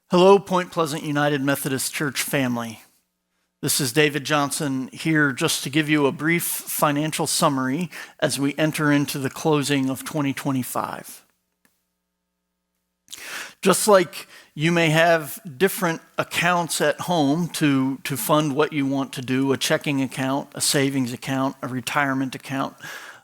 Hello, Point Pleasant United Methodist Church family. This is David Johnson here just to give you a brief financial summary as we enter into the closing of 2025. Just like you may have different accounts at home to fund what you want to do, a checking account, a savings account, a retirement account,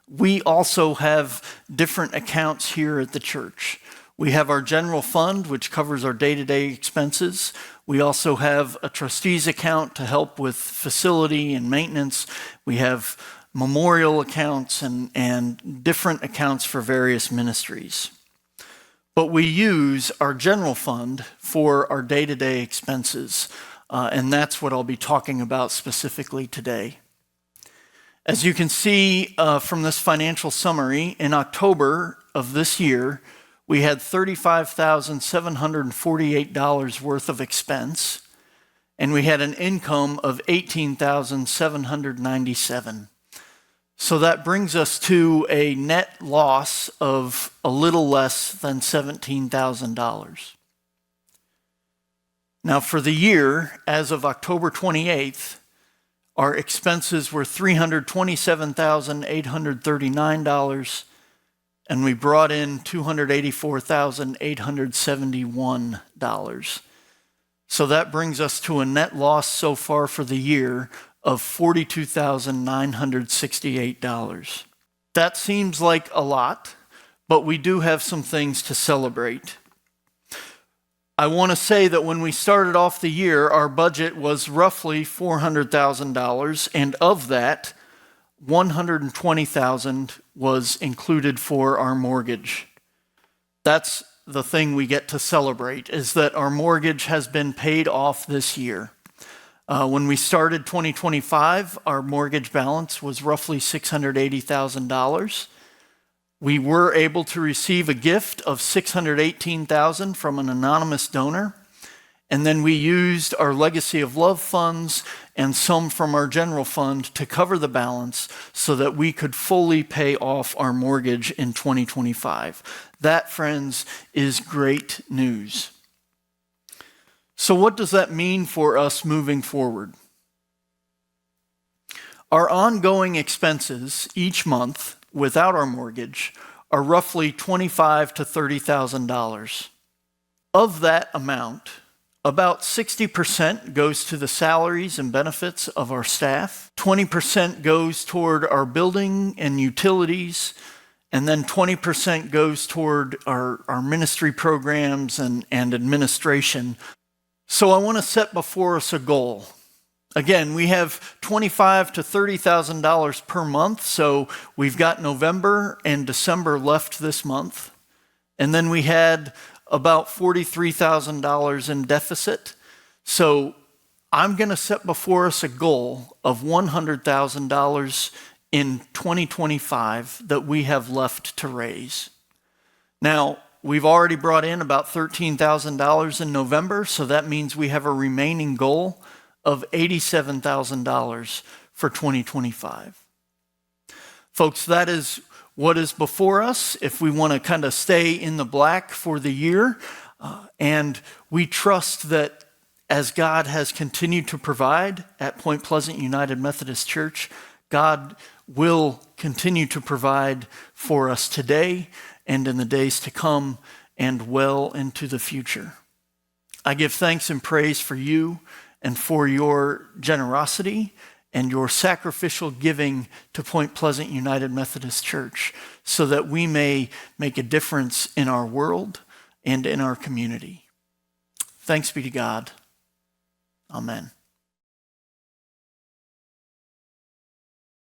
we also have different accounts here at the church. We have our general fund, which covers our day-to-day expenses. We also have a trustees account to help with facility and maintenance. We have memorial accounts and different accounts for various ministries. But we use our general fund for our day-to-day expenses, and that's what I'll be talking about specifically today. As you can see from this financial summary, in October of this year, we had $35,748 worth of expense, and we had an income of $18,797. So that brings us to a net loss of a little less than $17,000. Now for the year, as of October 28th, our expenses were $327,839, and we brought in $284,871. So that brings us to a net loss so far for the year of $42,968. That seems like a lot, but we do have some things to celebrate. I want to say that when we started off the year, our budget was roughly $400,000, and of that, $120,000 was included for our mortgage. That's the thing we get to celebrate, is that our mortgage has been paid off this year. When we started 2025, our mortgage balance was roughly $680,000. We were able to receive a gift of $618,000 from an anonymous donor. And then we used our Legacy of Love funds and some from our general fund to cover the balance so that we could fully pay off our mortgage in 2025. That, friends, is great news. So what does that mean for us moving forward? Our ongoing expenses each month without our mortgage are roughly $25,000 to $30,000. Of that amount, about 60% goes to the salaries and benefits of our staff, 20% goes toward our building and utilities, and then 20% goes toward our ministry programs and administration. So I want to set before us a goal. Again, we have $25,000 to $30,000 per month, so we've got November and December left this month. And then we had about $43,000 in deficit. So I'm going to set before us a goal of $100,000 in 2025 that we have left to raise. Now, we've already brought in about $13,000 in November, so that means we have a remaining goal of $87,000 for 2025. Folks, that is what is before us if we want to kind of stay in the black for the year. And we trust that as God has continued to provide at Point Pleasant United Methodist Church, God will continue to provide for us today and in the days to come and well into the future. I give thanks and praise for you and for your generosity and your sacrificial giving to Point Pleasant United Methodist Church so that we may make a difference in our world and in our community. Thanks be to God. Amen.